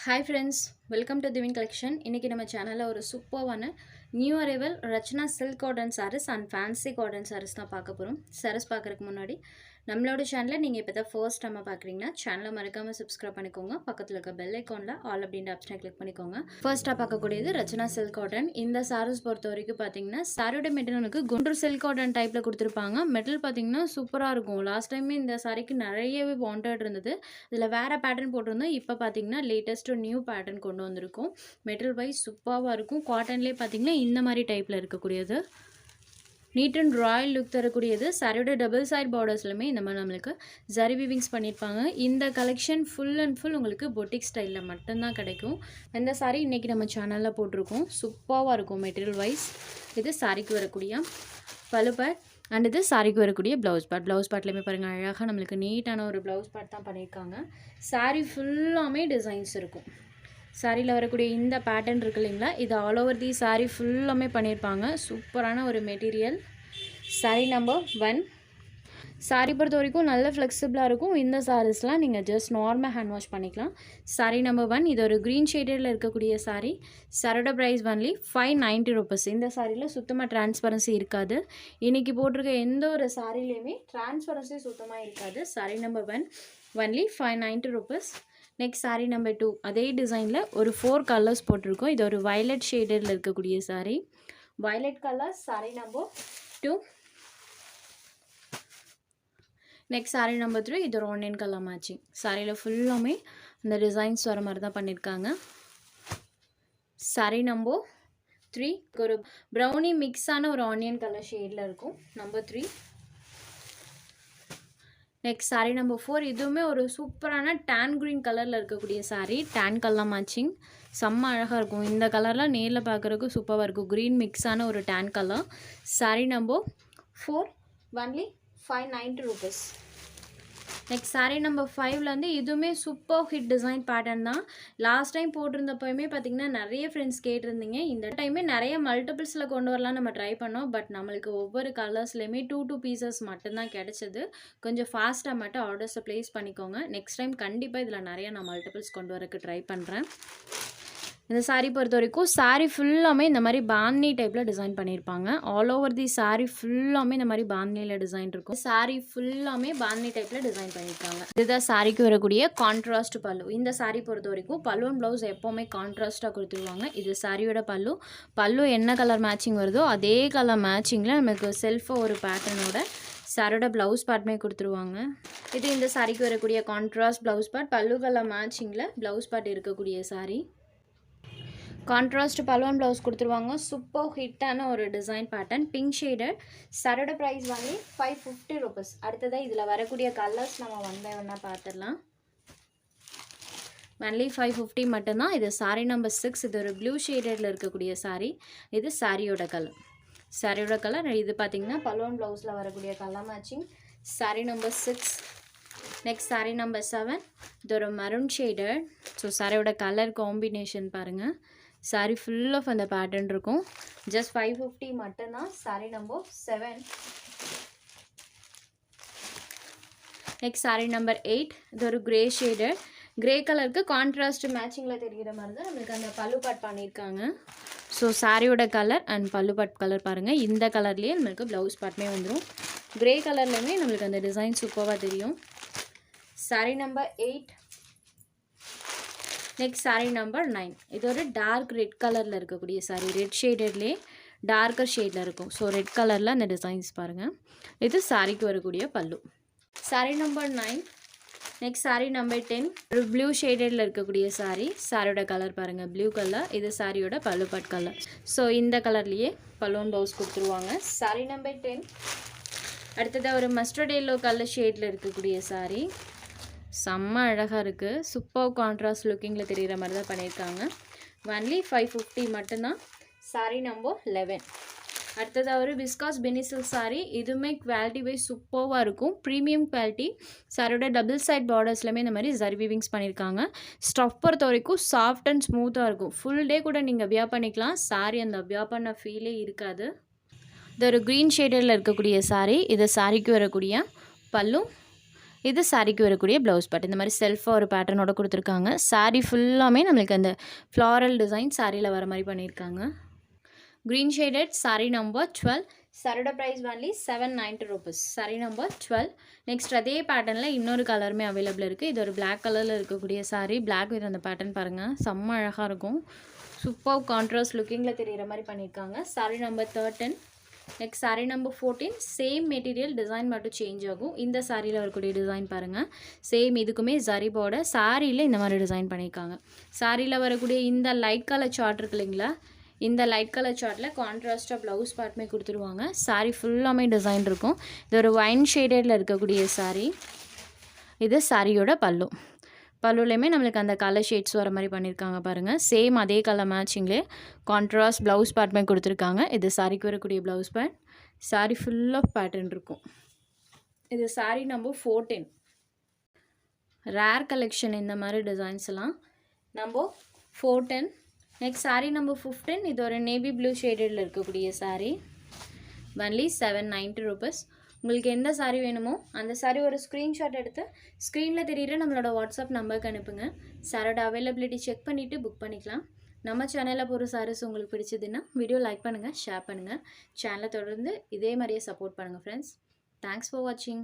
Hi friends, welcome to Divine Collection. இன்னைக்கு நம்ம சேனல்ல ஒரு சூப்பரான new arrival Rachana silk cotton sarees and fancy cotton sarees தான் பார்க்க போறோம். sarees பார்க்கறதுக்கு முன்னாடி நம்மளோட சேனலை நீங்க இப்பதான் ஃபர்ஸ்ட் டைம் பார்க்கறீங்கன்னா சேனலை மறக்காம subscribe பண்ணிக்கோங்க. பக்கத்துல இருக்க பெல் ஐகான்ல ஆல் அப்படிங்கற ஆப்ஷனை கிளிக் பண்ணிக்கோங்க. ஃபர்ஸ்டா பார்க்கக்கூடியது ரச்சனா சில்க் காட்டன். இந்த sarees பொறுத்த வரைக்கும் பாத்தீங்கன்னா சாரியோட மெட்டீரியல் நமக்கு குண்டூர் சில்க் காட்டன் டைப்ல கொடுத்திருப்பாங்க. மெட்டல் பாத்தீங்கன்னா சூப்பரா இருக்கும். லாஸ்ட் டைம் இந்த சாரிக்கு நிறையவே வாண்டட் இருந்தது. இதுல வேற பேட்டர்ன் போட்டிருந்தோம். இப்போ பாத்தீங்கன்னா லேட்டஸ்ட் நியூ பேட்டர்ன் கொண்டு வந்திருக்கோம். மெட்டீரியல் வைஸ் சூப்பராக இருக்கும். காட்டன்லேயே பார்த்தீங்கன்னா இந்த மாதிரி டைப்பில் இருக்கக்கூடியது நீட் அண்ட் ராயல் லுக் தரக்கூடியது. சாரியோட டபுள் சைட் பார்டர்ஸ்லையுமே இந்த மாதிரி நம்மளுக்கு ஜரி வீவிங்ஸ் பண்ணியிருப்பாங்க. இந்த கலெக்ஷன் ஃபுல் அண்ட் ஃபுல் உங்களுக்கு பொட்டிக் ஸ்டைலில் மட்டும்தான் கிடைக்கும். இந்த சாரீ இன்றைக்கி நம்ம சேனலில் போட்டிருக்கோம். சூப்பராக இருக்கும் மெட்டீரியல் வைஸ். இது சாரிக்கு வரக்கூடிய பல்லு பேட் அண்ட் இது சாரிக்கு வரக்கூடிய ப்ளவுஸ் பேட். ப்ளவுஸ் பேட்லேயுமே பாருங்கள் அழகாக நம்மளுக்கு நீட்டான ஒரு ப்ளவுஸ் பேட் தான் பண்ணியிருக்காங்க. சாரீ ஃபுல்லாமே டிசைன்ஸ் இருக்கும். சாரியில் வரக்கூடிய இந்த பேட்டர்ன் இருக்குது இல்லைங்களா, இது ஆல் ஓவர் தி சாரீ ஃபுல்லாமே பண்ணியிருப்பாங்க. சூப்பரான ஒரு மெட்டீரியல். சாரீ நம்பர் 1. சாரீ பொறுத்த வரைக்கும் நல்ல ஃப்ளெக்சிபிளாக இருக்கும். இந்த சாரீஸ்லாம் நீங்கள் ஜஸ்ட் நார்மல் ஹேண்ட் வாஷ் பண்ணிக்கலாம். சாரீ நம்பர் 1 இது ஒரு க்ரீன் ஷேடடில் இருக்கக்கூடிய சாரீ. சாரோட ப்ரைஸ் ஒன்லி 590 rupees. இந்த சாரியில் சுத்தமாக டிரான்ஸ்பரன்சி இருக்காது. இன்றைக்கி போட்டிருக்க எந்த ஒரு சாரிலையுமே டிரான்ஸ்பரன்சி சுத்தமாக இருக்காது. Sari number 1 only 590 rupees. Next sari number 2 அதே டிசைனில் ஒரு 4 கலர்ஸ் போட்டிருக்கோம். இது ஒரு வயலட் ஷேடடில் இருக்கக்கூடிய sari. Violet colour sari number 2. Next sari number 3 இது ஒரு ஆனியன் கலர் மேட்சிங். சாரியில் ஃபுல்லாமே இந்த டிசைன்ஸ் வர மாதிரி தான் பண்ணியிருக்காங்க. சாரீ நம்பர் 3 ஒரு ப்ரௌனி மிக்ஸான ஒரு ஆனியன் கலர் ஷேடில் இருக்கும். நம்பர் 3. நெக்ஸ்ட் சாரீ நம்பர் 4 இதுவுமே ஒரு சூப்பரான டேன் க்ரீன் கலரில் இருக்கக்கூடிய சாரீ. டேன் கலர் மேட்சிங் செம்ம அழகாக இருக்கும். இந்த கலர்லாம் நேரில் பார்க்குறதுக்கு சூப்பராக இருக்கும். க்ரீன் மிக்ஸான ஒரு tan colour. Sari number 4 only 590 rupees. Next sari number 5ல வந்து இதுவுமே சூப்பர் ஹிட் டிசைன் பேட்டர்ன் தான். லாஸ்ட் டைம் போட்டிருந்தப்போயுமே பார்த்தீங்கன்னா நிறைய ஃப்ரெண்ட்ஸ் கேட்டிருந்தீங்க. இந்த டைமே நிறைய மல்டிபிள்ஸில் கொண்டு வரலாம் நம்ம ட்ரை பண்ணோம். பட் நம்மளுக்கு ஒவ்வொரு கலர்ஸ்லேயுமே 2 பீசஸ் மட்டும்தான் கிடச்சிது. கொஞ்சம் ஃபாஸ்ட்டாக மட்டும் ஆர்டர்ஸை ப்ளேஸ் பண்ணிக்கோங்க. நெக்ஸ்ட் டைம் கண்டிப்பாக இதில் நிறைய நான் மல்டிபிள்ஸ் கொண்டு வரக்கு ட்ரை பண்ணுறேன். இந்த சாரீ பொறுத்த வரைக்கும் சாரீ ஃபுல்லாமே இந்த மாதிரி பாந்தினி டைப்பில் டிசைன் பண்ணியிருப்பாங்க. ஆல் ஓவர் தி சாரீ ஃபுல்லாமே இந்த மாதிரி பாந்தினியில் டிசைன் இருக்கும். சாரீ ஃபுல்லாமே பாந்தினி டைப்பில் டிசைன் பண்ணியிருக்காங்க. இதுதான் சாரீக்கு வரக்கூடிய கான்ட்ராஸ்ட் பல்லு. இந்த சாரீ பொறுத்த வரைக்கும் பல்லு அண்ட் ப்ளவுஸ் எப்போவுமே கான்ட்ராஸ்ட்டாக கொடுத்துருவாங்க. இது சாரியோட பல்லு. பல்லு என்ன கலர் மேட்சிங் வருதோ அதே கலர் மேட்சிங்கில் நமக்கு செல்ஃபாக ஒரு பேட்டர்னோட சாரோட ப்ளவுஸ் பார்ட்டுமே கொடுத்துருவாங்க. இது இந்த சாரிக்கு வரக்கூடிய கான்ட்ராஸ்ட் ப்ளவுஸ் பார்ட். பல்லு கலர் மேட்சிங்கில் ப்ளவுஸ் பார்ட் இருக்கக்கூடிய சாரீ. கான்ட்ராஸ்ட் பல்லுவன் ப்ளவுஸ் கொடுத்துருவாங்க. சூப்பர் ஹிட்டான ஒரு டிசைன் பேட்டர்ன். Pink shaded. சாரோட ப்ரைஸ் வாங்கி 550 rupees. அடுத்ததாக இதில் வரக்கூடிய கலர்ஸ் நம்ம ஒன் பை ஒன்னாக பார்த்துடலாம். ஒன்லி 550 மட்டும்தான். இது சாரீ நம்பர் 6 இது ஒரு ப்ளூ ஷேடடில் இருக்கக்கூடிய சாரீ. இது சாரியோட கலர். சாரியோட கலர் இது பார்த்தீங்கன்னா பல்லுவன் ப்ளவுஸில் வரக்கூடிய colour matching. Sari number 6. Next sari number 7 இது ஒரு மரூன் ஷேடட். ஸோ சாரியோட கலர் காம்பினேஷன் பாருங்கள். சாரீ ஃபுல் ஆஃப் அந்த பேட்டர்ன் இருக்கும். ஜஸ்ட் 550 மட்டும்தான். Sari number 7. Next sari number 8 இது ஒரு கிரே ஷேடட். கிரே கலருக்கு கான்ட்ராஸ்ட் மேட்சிங்கில் தெரிகிற மாதிரி தான் நம்மளுக்கு அந்த பல்லு பாட் பண்ணியிருக்காங்க. ஸோ சாரியோட கலர் அண்ட் பல்லு பாட் கலர் பாருங்கள். இந்த கலர்லேயே நம்மளுக்கு ப்ளவுஸ் பாட்டுமே வந்துடும். கிரே கலர்லேயுமே நம்மளுக்கு அந்த டிசைன் சூப்பராக தெரியும். Sari number 8. Next sari number 9 இது ஒரு டார்க் ரெட் கலரில் இருக்கக்கூடிய சாரீ. ரெட் ஷேடட்லேயே டார்க்கர் ஷேடில் இருக்கும். ஸோ ரெட் கலரில் அந்த டிசைன்ஸ் பாருங்கள். இது சாரீக்கு வரக்கூடிய பல்லு. Sari number 9. Next sari number 10 ஒரு ப்ளூ ஷேடடில் இருக்கக்கூடிய சாரீ. சாரியோட கலர் பாருங்கள் ப்ளூ கலர். இது சாரியோட பல்லு பாட் கலர். ஸோ இந்த கலர்லேயே பல்லுவன் ப்ளவுஸ் கொடுத்துருவாங்க. சாரீ நம்பர் 10. அடுத்ததாக ஒரு மஸ்டர்ட் எல்லோ கலர் ஷேடில் இருக்கக்கூடிய சாரீ. செம்ம அழகாக இருக்குது. சூப்பர் கான்ட்ராஸ்ட் லுக்கிங்கில் தெரிகிற மாதிரி தான் பண்ணியிருக்காங்க. ஒன்லி 550 மட்டும்தான். சாரீ நம்பர் 11. அடுத்ததாக ஒரு விஸ்காஸ் பெனிசில் சாரீ. இதுவுமே குவாலிட்டி வைஸ் சூப்பராக இருக்கும். Premium quality. சாரியோட டபுள் சைட் பார்டர்ஸ்லையுமே இந்த மாதிரி ஜரி வீவிங்ஸ் பண்ணியிருக்காங்க. ஸ்டஃப் பொறுத்த வரைக்கும் சாஃப்ட் அண்ட் ஸ்மூத்தாக இருக்கும். ஃபுல் டே கூட நீங்கள் வியர் பண்ணிக்கலாம். சாரீ அந்த வியர் பண்ண ஃபீலே இருக்காது. இது ஒரு க்ரீன் ஷேடடில் இருக்கக்கூடிய சாரீ. இது சாரிக்கு வரக்கூடிய பல்லு இது சாரிக்கு வரக்கூடிய ப்ளவுஸ் பார்ட். இந்த மாதிரி செல்ஃபாக ஒரு பேட்டர்னோட கொடுத்துருக்காங்க. சாரி ஃபுல்லாமே நம்மளுக்கு அந்த ஃப்ளாரல் டிசைன் சாரியில் வர மாதிரி பண்ணியிருக்காங்க. Green shaded sari number 12. சாரியோட price only 790 rupees. Sari number 12. Next அதே பேட்டர்னில் இன்னொரு கலருமே அவைலபிள் இருக்குது. இது ஒரு பிளாக் கலரில் இருக்கக்கூடிய சாரி. பிளாக் வித் அந்த பேட்டர்ன் பாருங்கள், செம்ம அழகாக இருக்கும். சூப்பர் கான்ட்ராஸ்ட் லுக்கிங்கில் தெரிகிற மாதிரி பண்ணியிருக்காங்க. Sorry number 13. Next sorry number 14. Same material, design மட்டும் சேஞ்ச் ஆகும். இந்த சாரியில் வரக்கூடிய டிசைன் பாருங்கள், சேம் இதுக்குமே ஜரி பார்டர். சாரியில் இந்த மாதிரி டிசைன் பண்ணியிருக்காங்க. சாரியில் வரக்கூடிய இந்த லைட் கலர் சார்ட் இருக்கு இல்லைங்களா, இந்த லைட் கலர் சார்ட்டில் கான்ட்ராஸ்ட்டாக ப்ளவுஸ் பார்ட்டுமே கொடுத்துருவாங்க. சாரி ஃபுல்லாமே டிசைன் இருக்கும். இது ஒரு வைன் ஷேடடில் இருக்கக்கூடிய சாரி. இது சாரியோட பல்லு. பல்லுலேயுமே நம்மளுக்கு அந்த கலர் ஷேட்ஸ் வர மாதிரி பண்ணியிருக்காங்க பாருங்கள். சேம் அதே கலர் மேட்சிங்லேயே கான்ட்ராஸ்ட் ப்ளவுஸ் பார்ட்டுமே கொடுத்துருக்காங்க. இது சாரிக்கு வரக்கூடிய blouse part. Sari full of pattern இருக்கும். இது சாரி நம்பர் 14. ரேர் கலெக்ஷன் இந்த மாதிரி டிசைன்ஸ் எல்லாம். நம்பர் 14. Next sari number 15. இது ஒரு நேவி ப்ளூ ஷேடடில் இருக்கக்கூடிய சாரீ. Only 790 rupees. உங்களுக்கு எந்த சாரீ வேணுமோ அந்த சாரீ ஒரு ஸ்க்ரீன்ஷாட் எடுத்து ஸ்க்ரீனில் தெரியுற நம்மளோட வாட்ஸ்அப் நம்பருக்கு அனுப்புங்க. சாரோட அவைலபிலிட்டி செக் பண்ணிவிட்டு புக் பண்ணிக்கலாம். நம்ம சேனலில் போகிற சாரீஸ் உங்களுக்கு பிடிச்சதுன்னா வீடியோ லைக் பண்ணுங்கள், ஷேர் பண்ணுங்கள். சேனலை தொடர்ந்து இதே மாதிரியே சப்போர்ட் பண்ணுங்கள் ஃப்ரெண்ட்ஸ். தேங்க்ஸ் ஃபார் வாட்சிங்.